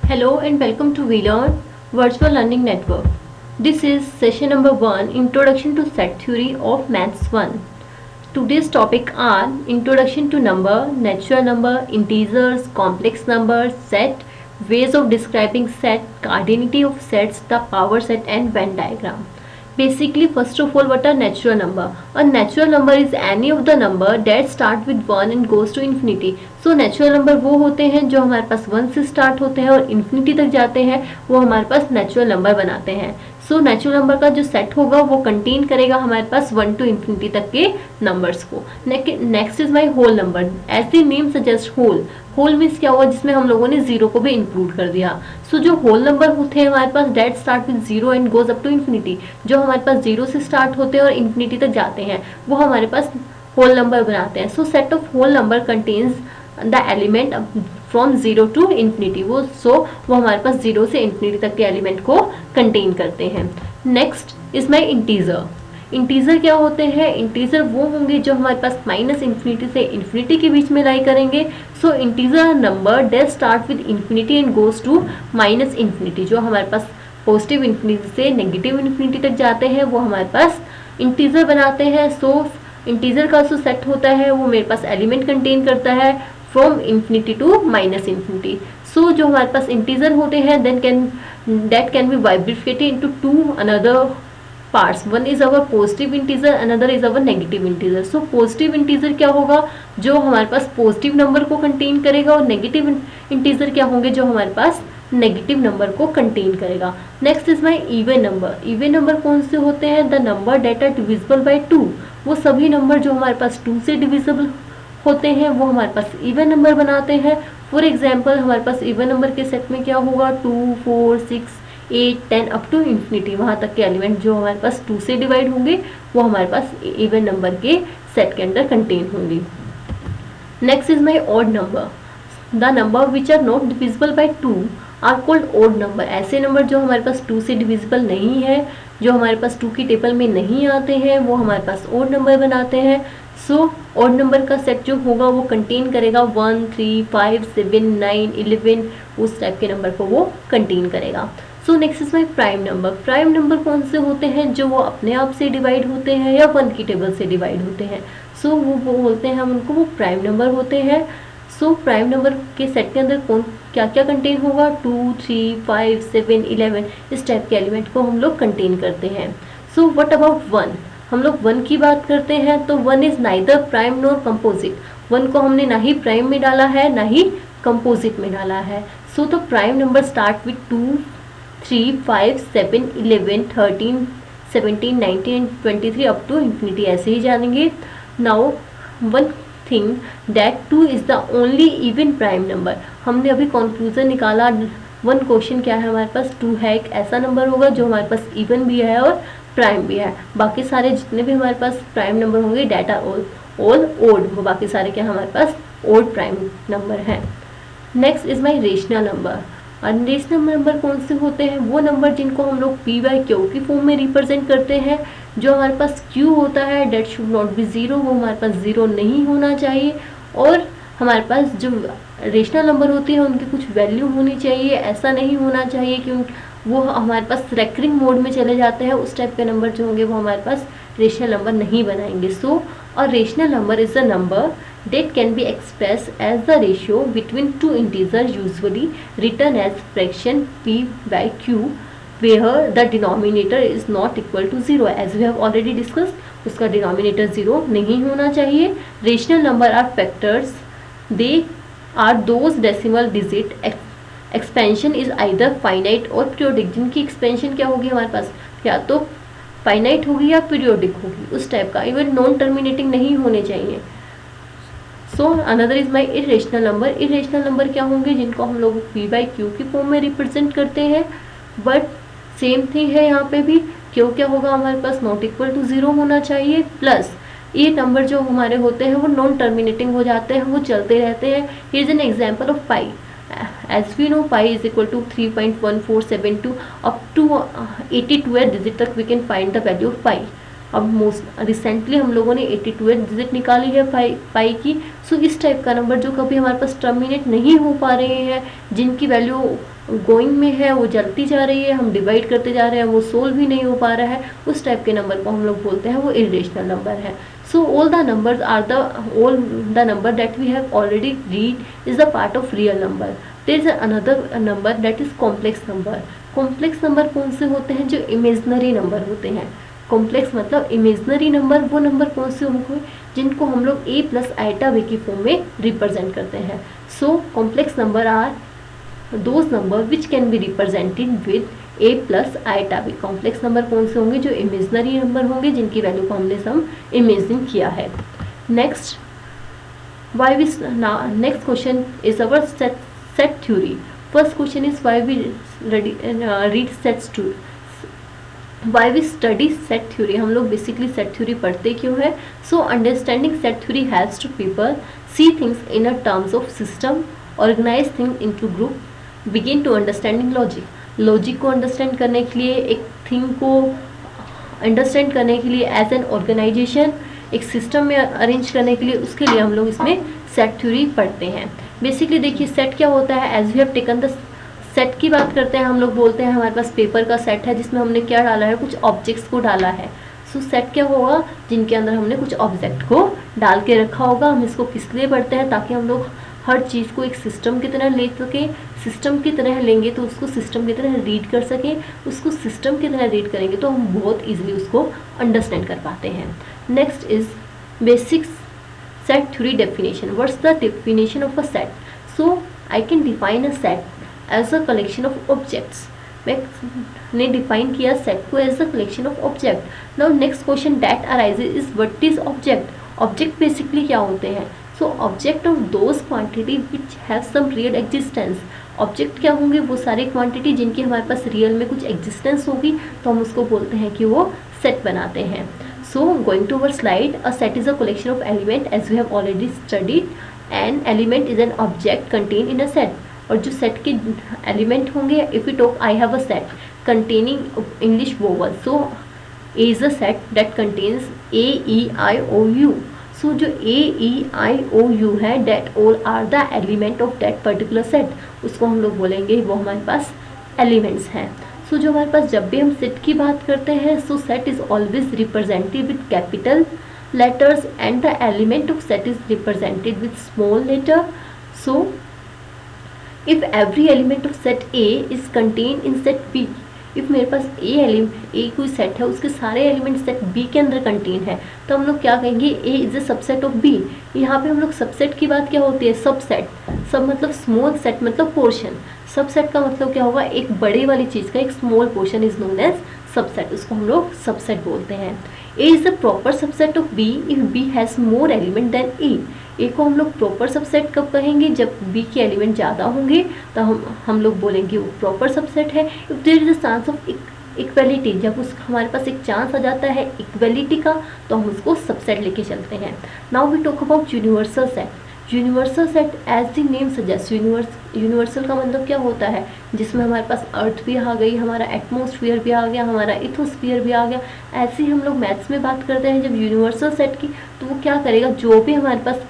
Hello and welcome to VLearn Virtual Learning Network. This is session number 1, Introduction to Set Theory of Maths 1. Today's topic are Introduction to Number, Natural Number, Integers, Complex Numbers, Set, Ways of Describing Set, Cardinality of Sets, the Power Set and Venn Diagram. Basically, first of all, what are natural number? A natural number is any of the number that start with 1 and goes to infinity. So natural number वो होते हैं जो हमारे पास 1 से start होते हैं और इन्फिनिटी तक जाते हैं, वो हमारे पास नेचुरल नंबर बनाते हैं. सो नेचुरल नंबर का जो सेट होगा वो कंटेन करेगा हमारे पास 1 to इन्फिनिटी तक के नंबर्स को. Next is my whole number. As the name suggest whole. Whole means क्या हुआ, जिसमें हम लोगों ने जीरो को भी इंक्लूड कर दिया. सो जो होल नंबर होते हैं हमारे पास that start with zero and goes up to infinity, जो हमारे पास जीरो से स्टार्ट होते हैं और इन्फिनिटी तक जाते हैं, वो हमारे पास होल नंबर बनाते हैं. So set of whole number contains the element from zero to infinity. वो हमारे पास जीरो से इन्फिनिटी तक के एलिमेंट को कंटेन करते हैं. Next is my integer. Integer क्या होते हैं? इंटीजर वो होंगे जो हमारे पास माइनस इन्फिनिटी से इन्फिनिटी के बीच में लाई करेंगे. So integer number that start with infinity and goes to minus infinity. जो हमारे पास पॉजिटिव इन्फिनिटी से नेगेटिव इन्फिनिटी तक जाते हैं वो हमारे पास इंटीजर बनाते हैं. सो इंटीजर का जो सेट होता है वो मेरे पास एलिमेंट कंटेन करता है from infinity to minus infinity. So जो हमारे पास इंटीजर होते हैं that can be bifurcated into two another parts. One is our positive integer, another is our negative integer. So positive integer क्या होगा, जो हमारे पास पॉजिटिव नंबर को कंटेन करेगा, और नेगेटिव इंटीजर क्या होंगे, जो हमारे पास नेगेटिव नंबर को कंटेन करेगा. Next is my even number. Even number कौन से होते हैं? The number that are divisible by 2. वो सभी नंबर जो हमारे पास 2 से डिविजिबल होते हैं वो हमारे पास इवन नंबर बनाते हैं. फॉर एग्जाम्पल हमारे पास इवन नंबर के सेट में क्या होगा, 2, 4, 6, 8, 10 अप टू इन्फिनिटी. वहाँ तक के एलिमेंट जो हमारे पास 2 से डिवाइड होंगे वो हमारे पास इवन नंबर के सेट के अंदर कंटेन होंगे. Next is my odd number. The number which are not divisible by 2 are called odd number. ऐसे नंबर जो हमारे पास 2 से डिविजिबल नहीं है, जो हमारे पास 2 की टेबल में नहीं आते हैं, वो हमारे पास ऑड नंबर बनाते हैं. सो ऑड नंबर का सेट जो होगा वो कंटेन करेगा 1, 3, 5, 7, 9, 11, उस टाइप के नंबर को वो कंटेन करेगा. So next is my prime number. Prime number कौन से होते हैं? जो वो अपने आप से डिवाइड होते हैं या 1 की टेबल से डिवाइड होते हैं. सो वो बोलते हैं हम उनको, वो प्राइम नंबर होते हैं. सो प्राइम नंबर के सेट के अंदर कौन क्या क्या कंटेन होगा, 2, 3, 5, 7, 11, इस टाइप के एलिमेंट को हम लोग कंटेन करते हैं. So what about 1? हम लोग 1 की बात करते हैं तो 1 is neither prime nor composite. 1 को हमने ना ही प्राइम में डाला है ना ही कंपोजिट में डाला है. So the prime number start with 2, 3, 5, 7, 11, 13, 17, 19, 23 up to infinity, ऐसे ही जानेंगे. Now one thing that 2 is the only even prime number. हमने अभी कंक्लूजन निकाला. वन क्वेश्चन क्या है हमारे पास, 2 है एक ऐसा नंबर होगा जो हमारे पास इवन भी है और प्राइम भी है. बाकी सारे जितने भी हमारे पास प्राइम नंबर होंगे डेट आर ऑल ओड. वो बाकी सारे क्या हमारे पास ओड प्राइम नंबर हैं. Next is my rational number. और रेशनल नंबर कौन से होते हैं? वो नंबर जिनको हम लोग p बाई क्यू की फॉर्म में रिप्रेजेंट करते हैं. जो हमारे पास q होता है that should not be zero, वो हमारे पास जीरो नहीं होना चाहिए. और हमारे पास जो रेशनल नंबर होती है उनकी कुछ वैल्यू होनी चाहिए. ऐसा नहीं होना चाहिए कि वो हमारे पास रेकरिंग मोड में चले जाते हैं. उस टाइप के नंबर जो होंगे वो हमारे पास रेशनल नंबर नहीं बनाएंगे. So a rational number is a number that can be expressed as the ratio between two integers, usually written as fraction p by q, where the denominator is not equal to 0. as we have already discussed, उसका denominator 0 नहीं होना चाहिए. Rational number are factors, they are those decimal digit expansion is either finite और periodic. जिनकी expansion क्या होगी हमारे पास, या तो फाइनाइट होगी या पीरियोडिक होगी, उस टाइप का. इवन नॉन टर्मिनेटिंग नहीं होने चाहिए. So another is my irrational number. Irrational number क्या होंगे, जिनको हम लोग p बाई क्यू की फॉर्म में रिप्रेजेंट करते हैं. बट सेम थिंग है यहाँ पे भी. क्यों क्या होगा हमारे पास नॉट इक्वल टू 0 होना चाहिए. प्लस ये नंबर जो हमारे होते हैं वो नॉन टर्मिनेटिंग हो जाते हैं, वो चलते रहते हैं. Here is an example of pi. As we know pi is equal to 3.1472 up to 82 digit तक we can find the value of pi. अब मोस्ट रिसेंटली हम लोगों ने 82 डिजिट निकाली है पाई की। सो इस टाइप का नंबर जो कभी हमारे पास टर्मिनेट नहीं हो पा रहे हैं, जिनकी वैल्यू गोइंग में है, वो जलती जा रही है, हम डिवाइड करते जा रहे हैं, वो सोल्व भी नहीं हो पा रहा है, उस टाइप के नंबर को हम लोग बोलते हैं वो इरेशनल नंबर है। So all the number that we have already read is the part of real number. There is another number that is complex number. Complex number कौन से होते हैं? जो imaginary number होते हैं। कॉम्प्लेक्स मतलब इमेजनरी नंबर, वो नंबर कौन से होंगे जिनको हम लोग a प्लस आइटा b की फॉर्म में रिप्रेजेंट करते हैं। So complex number are those number which can be represented with a plus iota b। Complex number कौन से होंगे? जो इमेजनरी नंबर होंगे जिनकी वैल्यू को हमने सम इमेजिन किया है। Next next question is our set theory. First question is why we read set why we study set theory. हम लोग बेसिकली सेट थ्योरी पढ़ते क्यों है? So understanding set theory helps to people see things in a terms of system, organise things into group, begin to understanding logic. Logic को understand करने के लिए, एक थिंग को अंडरस्टैंड करने के लिए, एज एन ऑर्गेनाइजेशन एक सिस्टम में अरेंज करने के लिए, उसके लिए हम लोग इसमें सेट थ्योरी पढ़ते हैं। बेसिकली देखिए सेट क्या होता है। As we have taken the set की बात करते हैं, हम लोग बोलते हैं हमारे पास पेपर का सेट है जिसमें हमने क्या डाला है? कुछ ऑब्जेक्ट्स को डाला है। सो सेट क्या होगा? जिनके अंदर हमने कुछ ऑब्जेक्ट को डाल के रखा होगा। हम इसको किस लिए पढ़ते हैं? ताकि हम लोग हर चीज़ को एक सिस्टम की तरह ले सकें। सिस्टम की तरह लेंगे तो उसको सिस्टम की तरह रीड कर सकें। उसको सिस्टम की तरह रीड करेंगे तो हम बहुत ईजिली उसको अंडरस्टैंड कर पाते हैं। Next is basic set theory definition. What's the definition of a set? So I can define a set as a collection of objects. मैंने डिफाइन किया सेट को as a collection of object. Now next question that arises is what is object? Object basically क्या होते हैं? So object of those quantity which have some real existence. Object क्या होंगे? वो सारी क्वांटिटी जिनकी हमारे पास रियल में कुछ एग्जिस्टेंस होगी, तो हम उसको बोलते हैं कि वो सेट बनाते हैं। So going to our slide, a set is a collection of element as we have already studied, and element is an object contain in a set. और जो सेट के एलिमेंट होंगे, if you talk I have a set containing English vowel, so A is a set that contains A E I O U. So जो A E I O U है, that all are the element of that particular set, उसको हम लोग बोलेंगे वो हमारे पास elements हैं। सो जो हमारे पास जब भी हम सेट की बात करते हैं, so set is always represented with capital letters and the element of set is represented with small letter. So if every element of set A is contained in set B, if मेरे पास A कोई set है, उसके सारे element set B के अंदर contain है, तो हम लोग क्या कहेंगे? A is a subset of B। यहाँ पे हम लोग सबसेट की बात क्या होती है? सबसेट। सब मतलब स्मॉल सेट मतलब पोर्शन। सबसेट का मतलब क्या होगा? एक बड़े वाली चीज़ का एक small portion is known as subset, उसको हम लोग सबसेट बोलते हैं। A is a proper subset of B if B has more element than A। A को हम लोग प्रॉपर सबसेट कब कहेंगे? जब B के एलिमेंट ज़्यादा होंगे तो हम लोग बोलेंगे वो प्रॉपर सबसेट है। If there is a chance of equality, जब उस हमारे पास एक चांस आ जाता है इक्वलिटी का, तो हम उसको सबसेट लेके चलते हैं। Now we talk about universal set. Universal set as the name suggest, universal का मतलब क्या होता है? जिसमें हमारे पास अर्थ भी आ गई, हमारा एटमॉस्फेयर भी आ गया, हमारा इथोस्फीयर भी आ गया। ऐसे ही हम लोग मैथ्स में बात करते हैं जब यूनिवर्सल सेट की, तो वो क्या करेगा? जो भी हमारे पास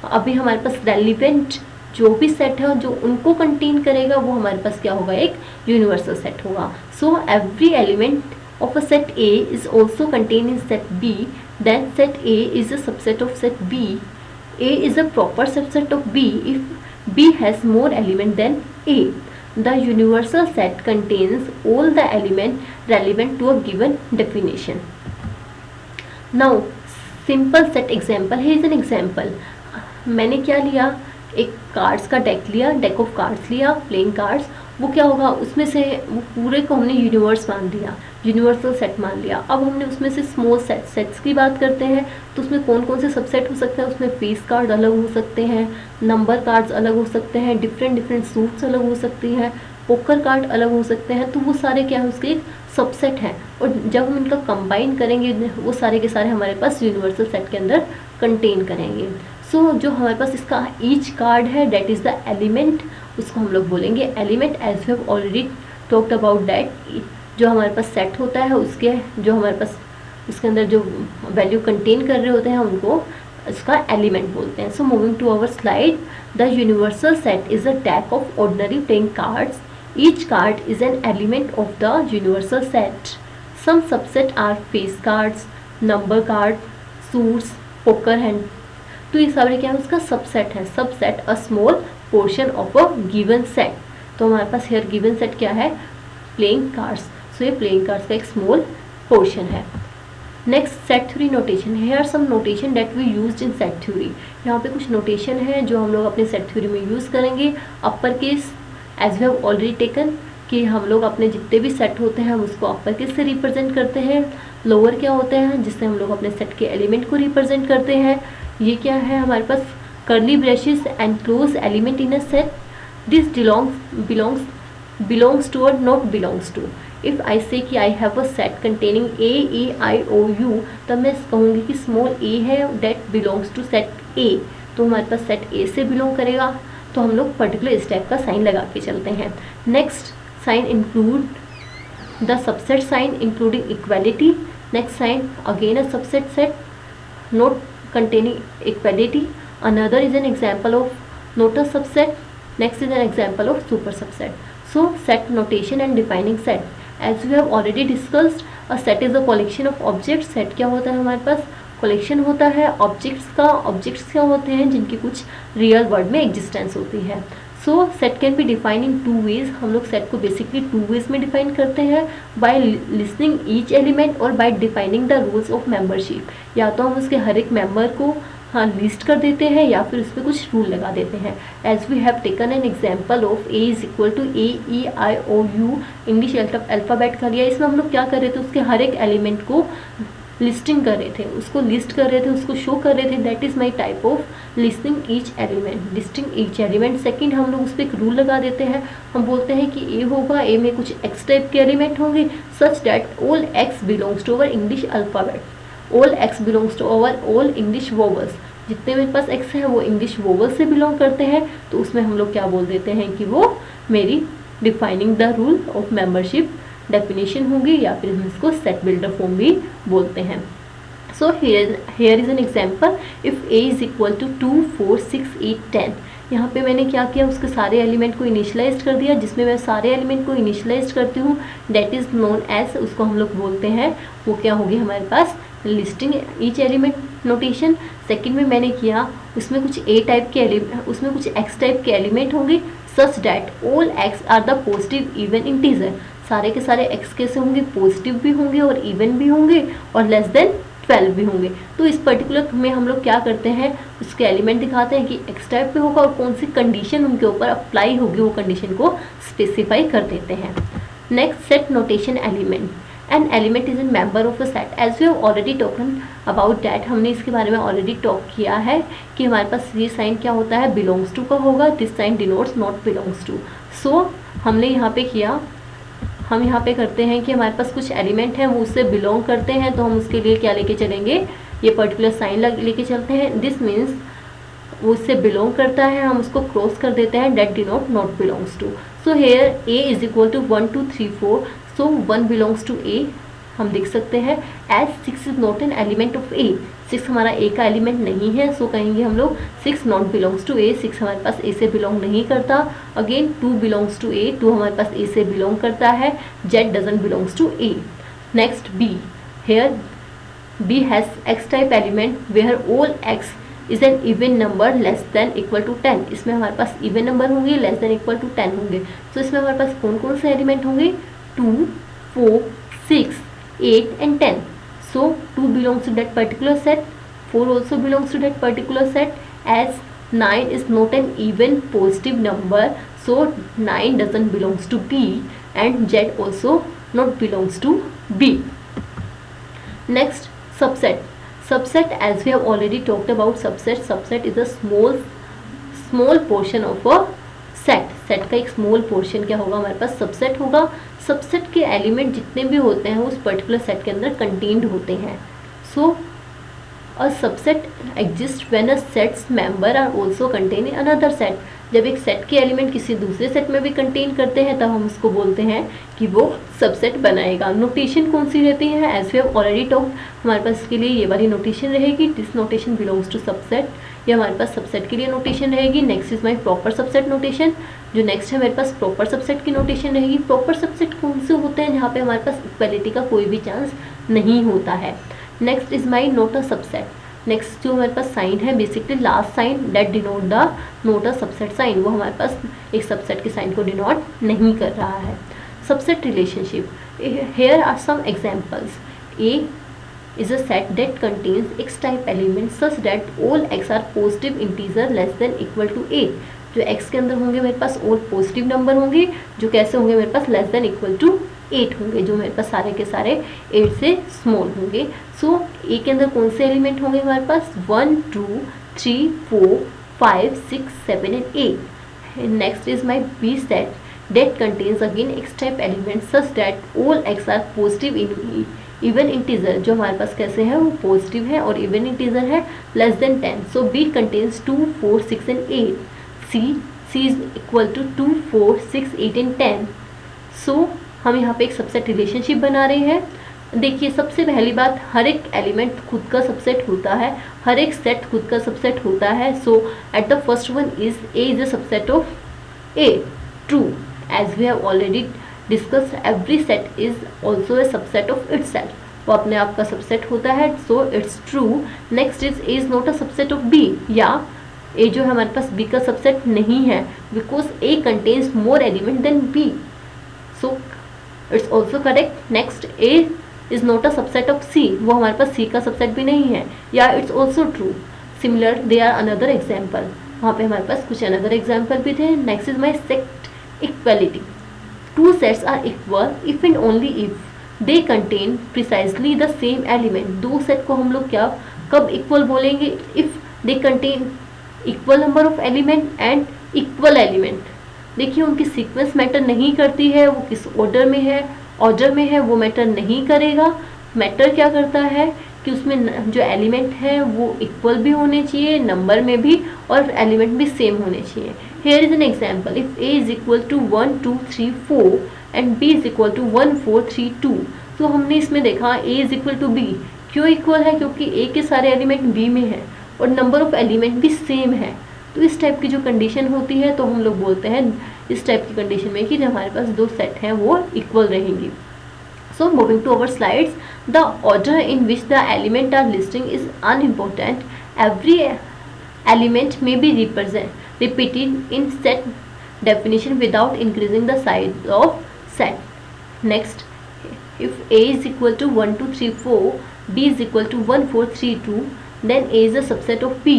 अभी हमारे पास रेलिवेंट जो भी सेट है जो उनको कंटेन करेगा, वो हमारे पास क्या होगा? एक यूनिवर्सल सेट होगा। So every element of a set A is also contained in set B, then set A is a subset of set B. A is a proper subset of B if B has more element than A. The universal set contains all the elements relevant to a given definition. Now simple set example. Here is an example. मैंने क्या लिया? एक cards का deck लिया, deck of cards लिया, playing cards. वो क्या होगा? उसमें से वो पूरे को हमने यूनिवर्स मान दिया, यूनिवर्सल सेट मान लिया। अब हमने उसमें से स्मॉल सेट्स की बात करते हैं, तो उसमें कौन कौन से सबसेट हो सकते हैं? उसमें फेस कार्ड अलग हो सकते हैं, नंबर कार्ड्स अलग हो सकते हैं, डिफरेंट सूट्स अलग हो सकती हैं, पोकर कार्ड अलग हो सकते हैं। तो वो सारे क्या है? उसके एक सबसेट हैं, और जब हम इनका कंबाइन करेंगे वो सारे के सारे हमारे पास यूनिवर्सल सेट के अंदर कंटेन करेंगे। सो जो हमारे पास इसका ईच कार्ड है डेट इज़ द एलिमेंट, उसको हम लोग बोलेंगे element. As we have already talked about that, जो हमारे पास सेट होता है उसके जो हमारे पास उसके अंदर जो वैल्यू कंटेन कर रहे होते हैं उनको इसका एलिमेंट बोलते हैं. So moving to our slide, the universal set is a deck of ordinary playing cards. Each card is an element of the universal set. Some subset are face cards, number card, suits, poker hand. तो ये सारे क्या है, उसका subset है. Subset a small portion of a given set. तो हमारे पास hair given set क्या है, प्लेइंग कार्ड्स. सो ये प्लेइंग कार्ड्स का एक स्मॉल पोर्शन है. Next, set theory notation. Here are some notation that we used in set theory. यहाँ पे कुछ नोटेशन है जो हम लोग अपने सेट थ्योरी में यूज़ करेंगे. Upper case as we have already taken, कि हम लोग अपने जितने भी सेट होते हैं हम उसको अपर केस से रिप्रेजेंट करते हैं. लोअर क्या होते हैं, जिससे हम लोग अपने सेट के एलिमेंट को रिप्रेजेंट करते हैं. ये क्या है हमारे पास, curly braces enclose element in a set. This belongs to और not belongs to. If I say कि I have a set containing A, E, I, O, U, तब मैं कहूँगी कि स्मॉल a है that belongs to set A. तो हमारे पास सेट A से बिलोंग करेगा, तो हम लोग पर्टिकुलर इस टाइप का साइन लगा के चलते हैं. Next sign include the subset sign including equality. Next sign again a subset set not containing equality. Another is an example of not a subset. Next is an example of super subset. So set notation and defining set. As we have already discussed, a set is a collection of objects. Set क्या होता है हमारे पास, collection होता है objects का. Objects क्या होते हैं, जिनकी कुछ रियल वर्ल्ड में एग्जिस्टेंस होती है. So set can be define in 2 ways. हम लोग सेट को बेसिकली 2 वेज में डिफाइन करते हैं, बाय लिस्टिंग ईच एलिमेंट और bye defining the rules of membership. या तो हम उसके हर एक मेंबर को लिस्ट कर देते हैं या फिर उस पर कुछ रूल लगा देते हैं. As we have taken an example of A is equal to A, E, I, O, U. English alphabet का लिया. इसमें हम लोग क्या कर रहे थे, उसके हर एक एलिमेंट को लिस्टिंग कर रहे थे, उसको लिस्ट कर रहे थे, उसको शो कर रहे थे. That is my type of listing each element, listing each element. Second, हम लोग उस पर एक रूल लगा देते हैं. हम बोलते हैं कि ए होगा, ए में कुछ एक्स टाइप के एलिमेंट होंगे such that all x belongs to our English alphabet. All x belongs to our all English vowels. जितने मेरे पास एक्स हैं वो इंग्लिश वोवल से बिलोंग करते हैं. तो उसमें हम लोग क्या बोल देते हैं कि वो मेरी defining the rule of membership definition होगी, या फिर हम इसको सेट बिल्डर फॉर्म भी बोलते हैं. So here is an example. If A is equal to 2, 4, 6, 8, 10. यहाँ पे मैंने क्या किया, उसके सारे एलिमेंट को इनिशियलाइज कर दिया. जिसमें मैं सारे एलिमेंट को इनिशियलाइज करती हूँ दैट इज़ नोन एज, उसको हम लोग बोलते हैं, वो क्या होगी हमारे पास, listing each element notation. Second में मैंने किया, उसमें कुछ A टाइप के एलिमेंट, उसमें कुछ X टाइप के एलिमेंट होंगे such that all X are the positive even integer. सारे के सारे X कैसे होंगे, पॉजिटिव भी होंगे और इवन भी होंगे और लेस देन 12 भी होंगे. तो इस पर्टिकुलर में हम लोग क्या करते हैं, उसके एलिमेंट दिखाते हैं कि X टाइप पे होगा और कौन सी कंडीशन उनके ऊपर अप्लाई होगी, वो कंडीशन को स्पेसिफाई कर देते हैं. Next, set notation element. An element is an member of a set. As we have already talked about that, हमने इसके बारे में ऑलरेडी टॉक किया है कि हमारे पास ये साइन क्या होता है, बिलोंग्स टू का होगा. This sign denotes not belongs to. So हमने यहाँ पे किया, हम यहाँ पे करते हैं कि हमारे पास कुछ एलिमेंट हैं वो उससे बिलोंग करते हैं, तो हम उसके लिए क्या लेके चलेंगे, ये पर्टिकुलर साइन लेके चलते हैं. दिस मीन्स वो उससे बिलोंग करता है, हम उसको क्रॉस कर देते हैं, that denote not belongs to. So here A is equal to 1, 2, 3, 4. So 1 belongs to A हम देख सकते हैं. As 6 is not an element of A. 6 हमारा A का एलिमेंट नहीं है, सो कहेंगे हम लोग 6 नॉट बिलोंग्स टू A. 6 हमारे पास A से बिलोंग नहीं करता. Again 2 belongs to A. 2 हमारे पास A से बिलोंग करता है. Z doesn't belongs to A. Next B. Here B has X type element where all X is an even number less than equal to 10. इसमें हमारे पास even number होंगे, less than equal to 10 होंगे. तो इसमें हमारे पास कौन कौन से एलिमेंट होंगे, 2, 4, 6, 8 and 10. So 2 belongs to that particular set, 4 also belongs to that particular set. As 9 is not an even positive number, so 9 doesn't belongs to B, and Z also not belongs to B. Next, subset. Subset, as we have already talked about subset. Subset is a small portion of a set. Set का एक small portion क्या होगा हमारे पास, subset होगा. Subset के element जितने भी होते हैं उस पर्टिकुलर सेट के अंदर कंटेन्ड होते हैं. So a subset exist when a sets member are also contain in another set. जब एक सेट के एलिमेंट किसी दूसरे सेट में भी कंटेन करते हैं तब हम उसको बोलते हैं कि वो सबसेट बनाएगा। नोटेशन कौन सी रहती है, as we have already talked, हमारे पास इसके लिए ये वाली नोटेशन रहेगी, this notation belongs to subset, ये हमारे पास सबसेट के लिए नोटेशन रहेगी। Next is my proper subset notation, जो नेक्स्ट है मेरे पास प्रॉपर सबसेट की नोटेशन रहेगी। प्रॉपर सबसेट कौन से होते हैं, जहाँ पे हमारे पास इक्वालिटी का कोई भी चांस नहीं होता है। Next is my not a subset, next जो हमारे पास साइन है basically last sign that denote the not a subset sign, वो हमारे पास एक सबसेट के साइन को डिनोट नहीं कर रहा है। Subset relationship, here are some examples, A is a set that contains x type elements such that all x are positive integer less than equal to 8। जो x के अंदर होंगे मेरे पास all पॉजिटिव नंबर होंगे, जो कैसे होंगे मेरे पास लेस देन इक्वल टू 8 होंगे, जो मेरे पास सारे के सारे 8 से स्मॉल होंगे। सो ए के अंदर कौन से एलिमेंट होंगे हमारे पास 1 2 3 4 5 6 7 and 8। Next is my B set that contains again x type elements such that all x are positive in even integer, जो हमारे पास कैसे है वो पॉजिटिव है और इवन इंटीजर है less than 10। So B contains 2 4 6 and 8, C is equal to 2 4 6 8 and 10। So हम यहाँ पे एक सबसेट रिलेशनशिप बना रहे हैं। देखिए सबसे पहली बात, हर एक एलिमेंट खुद का सबसेट होता है, हर एक सेट खुद का सबसेट होता है। So at the first one is A is a subset of A, true, as we have already discussed every set is also a subset of itself, वो अपने आप का सबसेट होता है, so it's true. Next is A is not a subset of B, या A जो है हमारे पास बी का सबसेट नहीं है because A contains more element than B, so it's also correct. Next A is not a subset of C, वो हमारे पास सी का सबसेट भी नहीं है, या it's also true. Similar they are another example, वहाँ पे हमारे पास कुछ अनदर एग्जाम्पल भी थे। Next is my set equality, two sets are equal if and only if they contain precisely the same element. दो सेट को हम लोग क्या कब इक्वल बोलेंगे, if they contain equal number of element and equal element. देखिए उनकी sequence matter नहीं करती है, वो किस ऑर्डर में है वो मैटर नहीं करेगा। मैटर क्या करता है कि उसमें जो एलिमेंट है वो इक्वल भी होने चाहिए नंबर में भी, और एलिमेंट भी सेम होने चाहिए। Here is an example, if A is equal to 1 2 3 4 and B is equal to 1 4 3 2। तो हमने इसमें देखा A is equal to B, क्यों इक्वल है, क्योंकि ए के सारे एलिमेंट बी में है और नंबर ऑफ एलिमेंट भी सेम है। तो इस टाइप की जो कंडीशन होती है तो हम लोग बोलते हैं इस टाइप की कंडीशन में कि हमारे पास दो सेट हैं वो इक्वल रहेंगी। So moving to our slides, the order in which the element are listing is unimportant. Every element may be repeated in set definition without increasing the size of set. Next, if A is equal to 1 2 3 4, B is equal to 1 4 3 2, then A is a subset of B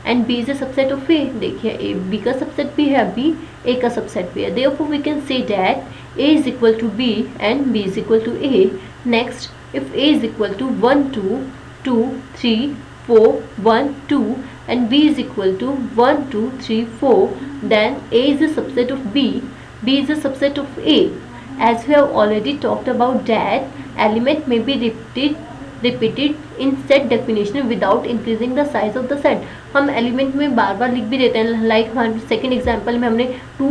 and B is a subset of A. देखिए A B का subset भी है, B A का subset भी है। Therefore we can say that A is equal to B and B is equal to A. Next, if A is equal to 1 2 2 3 4 1 2 and B is equal to 1 2 3 4, then A is a subset of B, B is a subset of A. As we have already talked about that, element may be repeated in set definition without increasing the size of the set. हम element में बार बार लिख भी देते हैं, like हमारे second example में हमने 2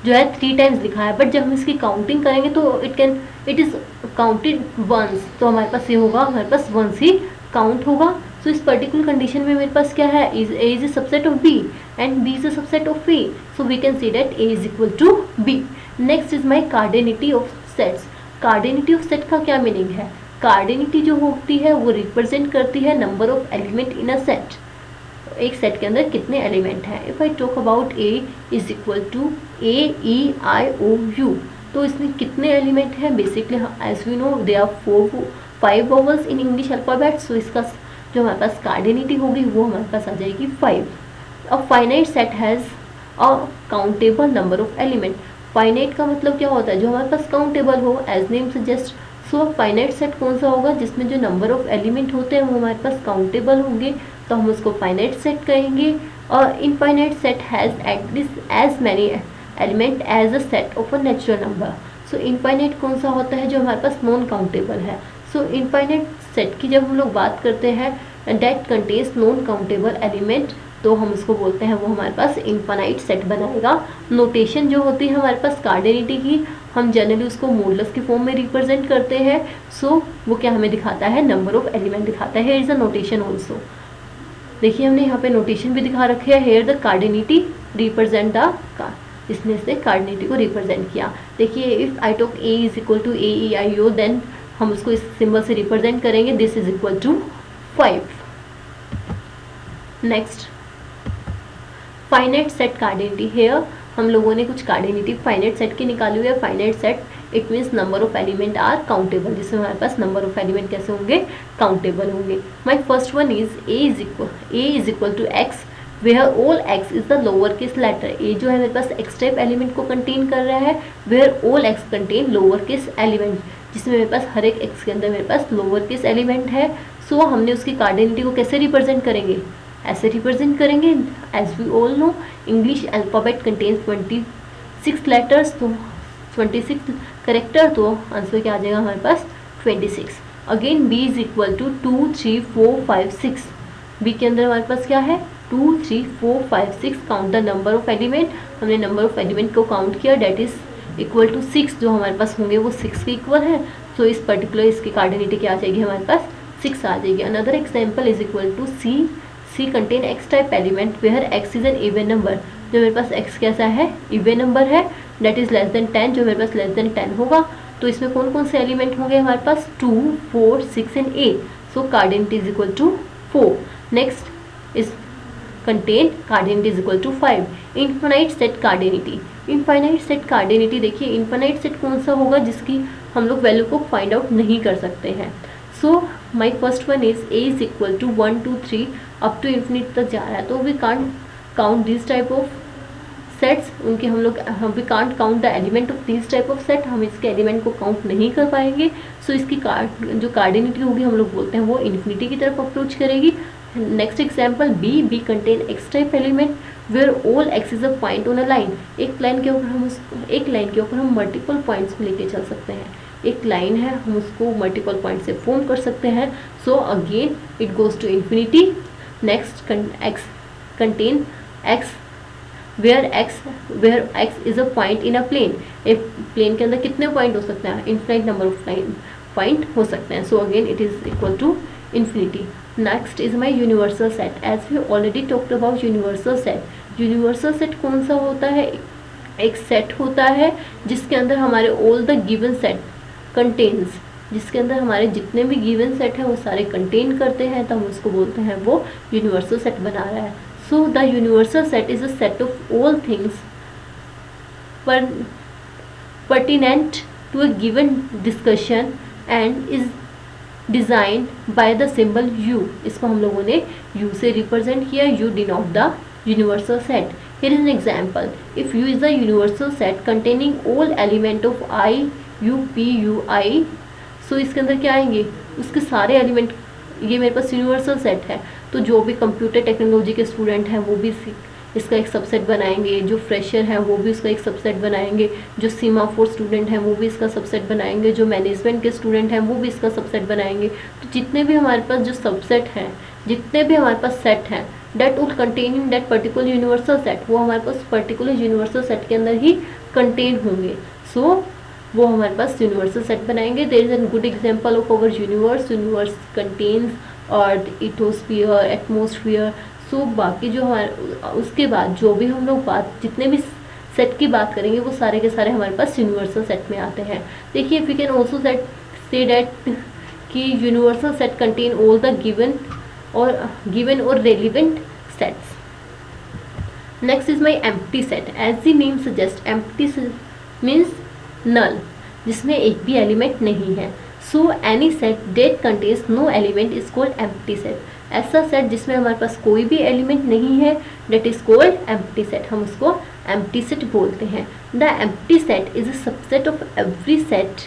जो है 3 टाइम्स लिखा है, बट जब हम इसकी काउंटिंग करेंगे तो इट इज़ काउंटेड वंस, तो हमारे पास ये होगा, हमारे पास वंस ही काउंट होगा। सो इस पर्टिकुलर कंडीशन में मेरे पास क्या है, A is a subset of B and B is a subset of A, so we can see that A is equal to B. Next is my cardinality of sets. Cardinality of set का क्या meaning है, कार्डिनिटी जो होती है वो represent करती है number of element in a set, एक सेट के अंदर कितने एलिमेंट हैं। If I talk about A is equal to A E I O U, तो इसमें कितने एलिमेंट हैं, basically as we know there are 5 vowels in English alphabet, so इसका जो हमारे पास कार्डिनिटी होगी वो हमारे पास आ जाएगी 5। A finite set has a countable number of element. Finite का मतलब क्या होता है, जो हमारे पास काउंटेबल हो, as name suggest. So finite set कौन सा होगा, जिसमें जो नंबर ऑफ एलिमेंट होते हैं वो हमारे पास काउंटेबल होंगे, तो हम उसको फाइनाइट सेट कहेंगे। और infinite set has at least as many element as a set of a natural number. So infinite कौन सा होता है, जो हमारे पास नॉन काउंटेबल है। सो इनफाइनाइट सेट की जब हम लोग बात करते हैं, that contains non countable element तो हम उसको बोलते हैं वो हमारे पास इनफाइनाइट सेट बनाएगा। नोटेशन जो होती है हमारे पास कार्डिनिटी की, हम जनरली उसको मॉडुलस की फॉर्म में रिप्रेजेंट करते हैं। सो वो क्या हमें दिखाता है, नंबर ऑफ एलिमेंट दिखाता है। Here is a notation also. देखिए हमने यहाँ पे नोटेशन भी दिखा रखे है। Here the cardinality represent the इसने इसने कार्डिनिटी को रिप्रेजेंट किया। देखिए if I talk A is equal to A E I O, then हम उसको इस सिंबल से रिप्रेजेंट करेंगे, this is equal to 5। Next finite set cardinality. Here हम लोगों ने कुछ कार्डिनिटी फाइनाइट सेट की निकाली हुई है। Finite set it means number of element are countable, जिसमें हमारे पास नंबर ऑफ एलिमेंट कैसे होंगे, काउंटेबल होंगे। My first one is A is equal to X where all X is the lower case letter. A जो है मेरे पास X type element को कंटेन कर रहा है, where all X contain lower case element, जिसमें मेरे पास हर एक एक्स के अंदर मेरे पास लोअर केस एलिमेंट है। सो हमने उसकी कार्डिनिटी को कैसे रिप्रेजेंट करेंगे, ऐसे रिप्रेजेंट करेंगे। As we all know English alphabet contains 26 letters, तो 26 करेक्टर, तो आंसर क्या आ जाएगा हमारे पास 26। Again B is equal to 2 3 4 5 6। B के अंदर हमारे पास क्या है 2 3 4 5 6। Count the number of element, हमने नंबर ऑफ एलिमेंट को काउंट किया, डेट इज इक्वल टू 6। जो हमारे पास होंगे वो 6 के इक्वल है। सो इस पर्टिकुलर इसकी कार्डिनिटी क्या आ जाएगी हमारे पास 6 आ जाएगी। Another example is equal to C contain X type element where X is an even number. जो मेरे पास एक्स कैसा है, इवन नंबर है, डेट इज लेस देन 10। जो मेरे पास लेस देन 10 होगा तो इसमें कौन कौन से एलिमेंट होंगे हमारे पास 2 4 6 and 8। So cardinality is equal to 4। Next is contain cardinality is equal to 5। Infinite set cardinality. Infinite set cardinality देखिए इनफाइनाइट सेट कौन सा होगा जिसकी हम लोग वैल्यू को फाइंड आउट नहीं कर सकते हैं। So my first one is A is equal to 1 2 3 up to infinite तक जा रहा है, तो we can't count this type of sets. उनके हम we can't count the element of this type of set, हम इसके एलिमेंट को काउंट नहीं कर पाएंगे। सो इसकी जो कार्डिनिटी होगी हम लोग बोलते हैं वो इन्फिनिटी की तरफ अप्रोच करेगी। Next example B contain X type element where all X is a point on a line. एक लाइन के ऊपर हम मल्टीपल पॉइंट्स लेके चल सकते हैं। एक लाइन है हम उसको मल्टीपल पॉइंट से फॉर्म कर सकते हैं। So again it goes to infinity. Next X contain X where X is a point in a plane. एक प्लेन के अंदर कितने पॉइंट हो सकते हैं, इनफाइनाइट नंबर ऑफ पॉइंट हो सकते हैं। So again it is equal to infinity. Next is my universal set. As we already talked about universal set. Universal set कौन सा होता है, एक सेट होता है जिसके अंदर हमारे all the given set contains, जिसके अंदर हमारे जितने भी गिवन सेट हैं वो सारे कंटेन करते हैं, तो हम उसको बोलते हैं वो यूनिवर्सल सेट बना रहा है। So the universal set is a set of all things pertinent to a given discussion and is designed by the symbol U। इसको हम लोगों ने U से रिप्रेजेंट किया। U denote the universal set। Here is an example. If U is the universal set containing all element of I U P U I, so इसके अंदर क्या आएंगे, उसके सारे एलिमेंट। ये मेरे पास यूनिवर्सल सेट है, तो जो भी कंप्यूटर टेक्नोलॉजी के स्टूडेंट हैं वो भी इसका एक सबसेट बनाएंगे, जो फ्रेशर हैं वो भी उसका एक सबसेट बनाएंगे, जो सीमाफोर स्टूडेंट हैं वो भी इसका सबसेट बनाएंगे, जो मैनेजमेंट के स्टूडेंट हैं वो भी इसका सबसेट बनाएंगे। तो जितने भी हमारे पास जो सबसेट हैं, जितने भी हमारे पास सेट हैं, that will contain in that particular universal set, वो हमारे पास पर्टिकुलर यूनिवर्सल सेट के अंदर ही कंटेन होंगे। सो वो हमारे पास यूनिवर्सल सेट बनाएंगे। There is an good example of our universe contains earth, lithosphere, atmosphere. So बाकी जो हमारे उसके बाद जो भी हम लोग जितने भी सेट की बात करेंगे वो सारे के सारे हमारे पास यूनिवर्सल सेट में आते हैं। देखिए we can also say that कि universal set contain all the given और relevant sets. Next is my empty set. As the name suggest empty means null, जिसमें एक भी एलिमेंट नहीं है। So any set that contains no element is called empty set. ऐसा set जिसमें हमारे पास कोई भी एलिमेंट नहीं है, that is called empty set, हम उसको एम्प्टी सेट बोलते हैं। The empty set is a subset of every set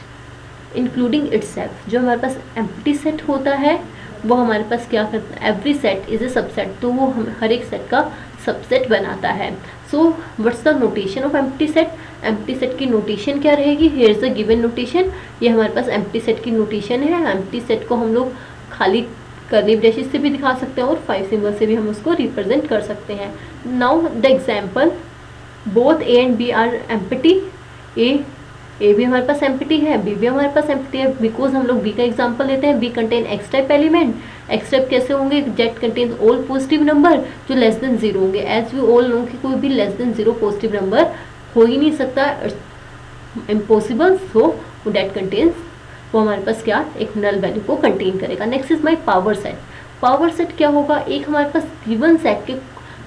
including itself. जो हमारे पास एम्प्टी सेट होता है वो हमारे पास क्या करता है, every set is a subset, तो वो हम हर एक सेट का सबसेट बनाता है। So what's the notation of empty set. Empty set की नोटेशन क्या रहेगी, here is the given notation. ये हमारे पास एम्प्टी सेट की नोटेशन है। एम्प्टी सेट को हम लोग कर्ली ब्रैकेट से भी दिखा सकते हैं और 5 सिंबल से भी हम उसको रिप्रेजेंट कर सकते हैं। Now the example, both A and B are empty. A भी हमारे पास एम्प्टी है, बी भी हमारे पास एम्प्टी है, बिकॉज हम लोग बी का एग्जांपल लेते हैं। B contain X type element. X type कैसे होंगे? Z contain all positive number जो लेस देन 0 होंगे। एज वी ऑल नो कि कोई भी लेस देन 0 पॉजिटिव नंबर हो ही नहीं सकता, इम्पॉसिबल। सो दैट कंटेन्स, वो हमारे पास क्या, एक नल वैल्यू को कंटेन करेगा। Next is my power set. Power set क्या होगा? एक हमारे पास गिवन सेट के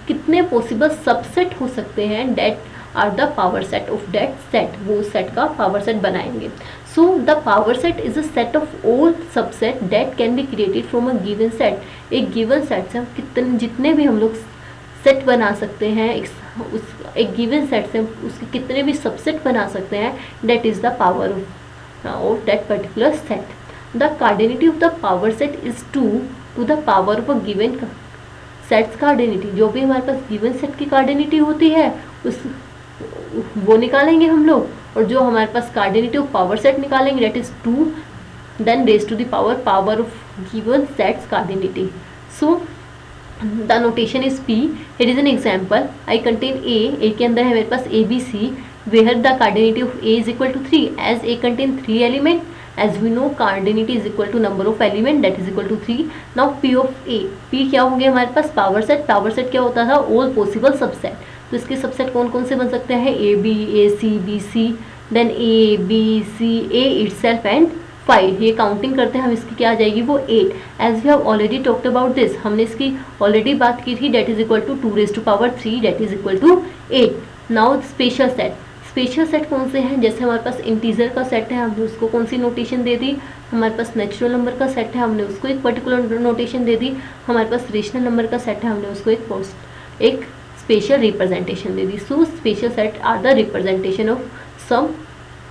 कितने पॉसिबल सबसेट हो सकते हैं, that are the power set of that set, वो सेट का पावर सेट बनाएंगे। So the power set is a set of all subset that can be created from a given set. एक given set से हम कितने, जितने भी हम लोग सेट बना सकते हैं, एक गिवन सेट से उसके कितने भी सबसेट बना सकते हैं, that is the power of that particular set. The cardinality of the power set is 2 to the power of a given sets cardinality. जो भी हमारे पास गिवन सेट की कार्डिनिटी होती है उस वो निकालेंगे हम लोग, और जो हमारे पास कार्डिनिटी ऑफ पावर सेट निकालेंगे that is 2 then raise to the power of given sets cardinality. So the notation is P. It is an example, I contain A के अंदर है मेरे पास A B C, where the cardinality of A is equal to 3 as A contain 3 element, as we know cardinality is equal to number of element that is equal to 3. Now P of A, P क्या होंगे हमारे पास? Power set. Power set क्या होता था? All possible subset. तो इसके subset कौन कौन से बन सकते हैं? A B, A C, B C, then A B C, A itself and 5। ये काउंटिंग करते हैं हम, इसकी क्या आ जाएगी? वो 8। As we have already talked about this, हमने इसकी ऑलरेडी बात की थी, that is equal to 2 raised to power 3 that is equal to 8। Now special set. Special set कौन से हैं? जैसे हमारे पास इंटीजर का सेट है, हमने उसको कौन सी नोटेशन दे दी? हमारे पास नेचुरल नंबर का सेट है, हमने उसको एक पर्टिकुलर नोटेशन दे दी। हमारे पास रेशनल नंबर का सेट है, हमने उसको एक स्पेशल रिप्रेजेंटेशन दे दी। So special set are the representation of some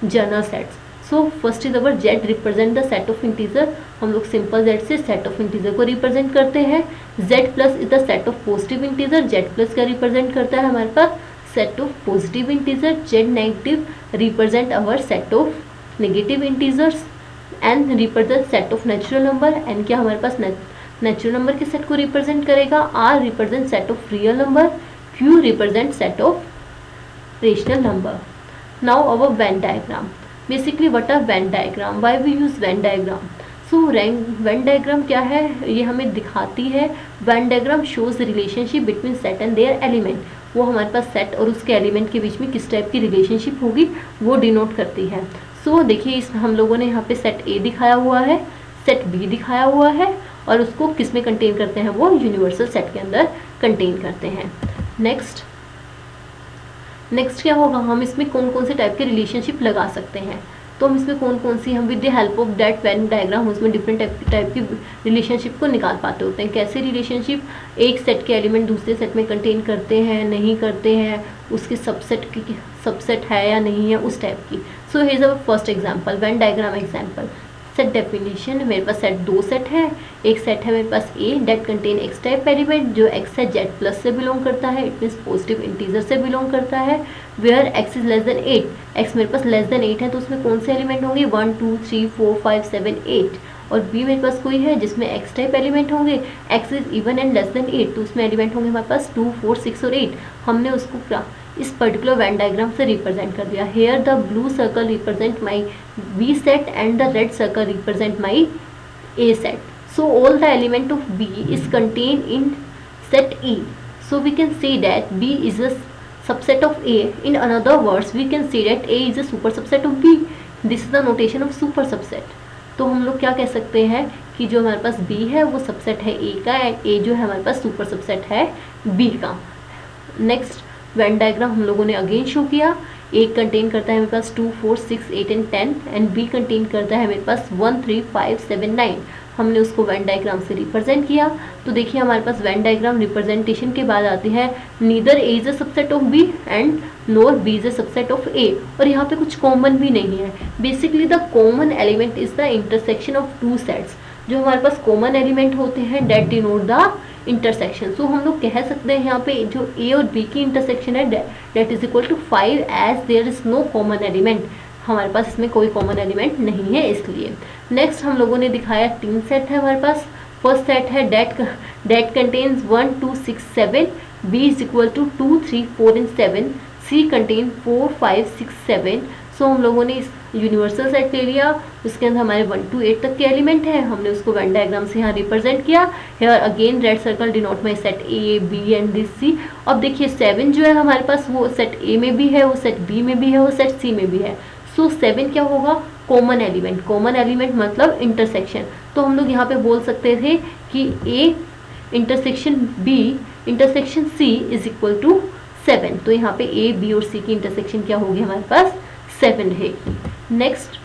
general sets. So first is our Z represent the set of integer. हम लोग सिंपल जेड से सेट ऑफ इंटीजर को रिप्रेजेंट करते हैं। Z plus is the set of positive integer. Z plus क्या represent करता है हमारे पास? set of positive integer. Z negative represent our set of negative integers and represent set of natural number. n क्या हमारे पास natural number के set को represent करेगा। r represent set of real number. q represent set of rational number. Now our Venn diagram. Basically what are Venn diagram, why we use Venn diagram? So Venn diagram क्या है? ये हमें दिखाती है, Venn diagram shows relationship between set and their element. वो हमारे पास set और उसके एलिमेंट के बीच में किस टाइप की रिलेशनशिप होगी वो डिनोट करती है। सो देखिए, इस हम लोगों ने यहाँ पे सेट ए दिखाया हुआ है, सेट बी दिखाया हुआ है, और उसको किस में कंटेन करते हैं? वो यूनिवर्सल सेट के अंदर कंटेन करते हैं। नेक्स्ट क्या होगा? हम इसमें कौन कौन से टाइप के रिलेशनशिप लगा सकते हैं? तो हम इसमें कौन कौन सी, हम with the help of that Venn diagram उसमें डिफरेंट टाइप की रिलेशनशिप को निकाल पाते होते हैं। कैसे रिलेशनशिप? एक सेट के एलिमेंट दूसरे सेट में कंटेन करते हैं, नहीं करते हैं, उसके सबसेट है या नहीं है, उस टाइप की। So here is our first example, Venn diagram example. Set definition, मेरे पास सेट दो सेट है। एक सेट है मेरे पास A that contain X type element, जो एक्स है जेड प्लस से बिलोंग करता है, इट मीन्स पॉजिटिव इंटीजर से बिलोंग करता है। Where X is less than 8, X मेरे पास लेस देन 8 है, तो उसमें कौन से एलिमेंट होंगे? 1 2 3 4 5 7 8। और बी मेरे पास कोई है जिसमें एक्स टाइप एलिमेंट होंगे, x is even and less than 8, तो उसमें एलिमेंट होंगे हमारे पास 2 4 6 और 8। हमने उसको इस पर्टिकुलर वेन डायग्राम से रिप्रेजेंट कर दिया। Here the blue circle represent my B set and the red circle represent my A set. So all the element of B is contained in set E. So we can say that B is a subset of A. In another words, we can say that A is a super subset of B. This is the notation of super subset. तो हम लोग क्या कह सकते हैं कि जो हमारे पास B है वो सबसेट है A का, एंड A जो है हमारे पास सुपर सबसेट है B का. नेक्स्ट वेन डायग्राम हम लोगों ने अगेन शो किया. A कंटेन करता है मेरे पास 2 4 6 8 एंड 10 एंड B कंटेन करता है मेरे पास 1 3 5 7 9. हमने उसको वेन डायग्राम से रिप्रेजेंट किया. तो देखिए हमारे पास वेन डायग्राम रिप्रेजेंटेशन के बाद आती है neither A is a subset of B and nor B is a subset of A. और यहाँ पे कुछ कॉमन भी नहीं है. Basically the common element is the intersection of two sets. जो हमारे पास कॉमन एलिमेंट होते हैं that denote the intersection. So हम लोग कह सकते हैं यहाँ पे जो ए और बी की इंटरसेक्शन है that is equal to 5 as there is no common element. हमारे पास इसमें कोई कॉमन एलिमेंट नहीं है इसलिए. नेक्स्ट हम लोगों ने दिखाया 3 सेट है हमारे पास. फर्स्ट सेट है that contains 1 2 6 7, B is equal to 2 3 4 and 7, C contain 4 5 6 7। सो हम लोगों ने इस यूनिवर्सल सेट ले लिया, उसके अंदर हमारे 1 to 8 तक के एलिमेंट है, हमने उसको वेन डायग्राम से यहाँ रिप्रेजेंट किया। Here again red circle denote my set A B and this C. अब देखिए 7 जो है हमारे पास वो सेट ए में भी है, वो सेट बी में भी है, वो सेट सी में भी है। सो 7 क्या होगा, कॉमन एलिमेंट। कॉमन एलिमेंट मतलब इंटरसेक्शन। तो हम लोग यहाँ पे बोल सकते थे कि A intersection B intersection C is equal to 7। तो यहाँ पे ए बी और सी की इंटरसेक्शन क्या होगी, हमारे पास 7 है। Next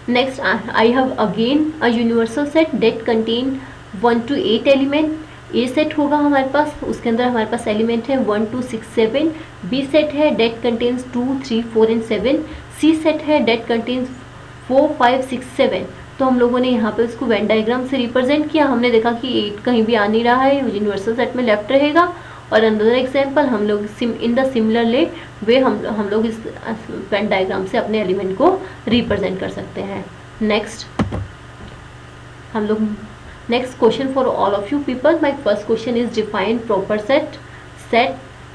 I have again a universal set that contain 1 to 8 element. A set होगा हमारे पास, उसके अंदर हमारे पास एलिमेंट है 1 2 6 7। बी सेट है that contains 2 3 4 and 7। C set है that contains 4 5 6 7। तो हम लोगों ने यहाँ पे उसको वेन डायग्राम से रिप्रेजेंट किया। हमने देखा कि 8 कहीं भी आ नहीं रहा है, यूनिवर्सल सेट में लेफ्ट रहेगा। और अनदर एग्जाम्पल हम लोग इन द सिमिलर वे हम लोग इस वेन डायग्राम से अपने एलिमेंट को रिप्रेजेंट कर सकते हैं। Next question for all of you people. My first question is define proper set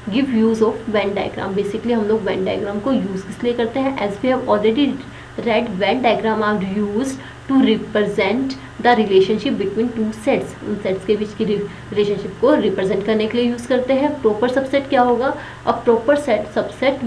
give use of when diagram. Basically हम लोग वेन डायग्राम को यूज किस लिए करते हैं, as we have already read Venn diagram are use to represent the relationship between two sets. उन sets के बीच की रिलेशनशिप को रिप्रेजेंट करने के लिए यूज करते हैं। प्रॉपर सबसेट क्या होगा, a proper subset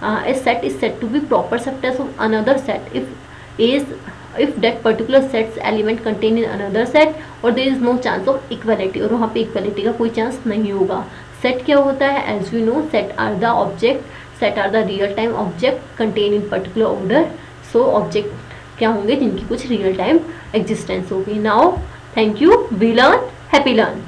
a set is said to be proper subset of another set if that particular set's element contained in another set और there is no chance of equality, और वहाँ पे equality का कोई chance नहीं होगा। Set क्या होता है, as we know set are the real time object contain in particular order. So object क्या होंगे, जिनकी कुछ रियल टाइम एग्जिस्टेंस होगी। Now thank you, we learn, happy learn.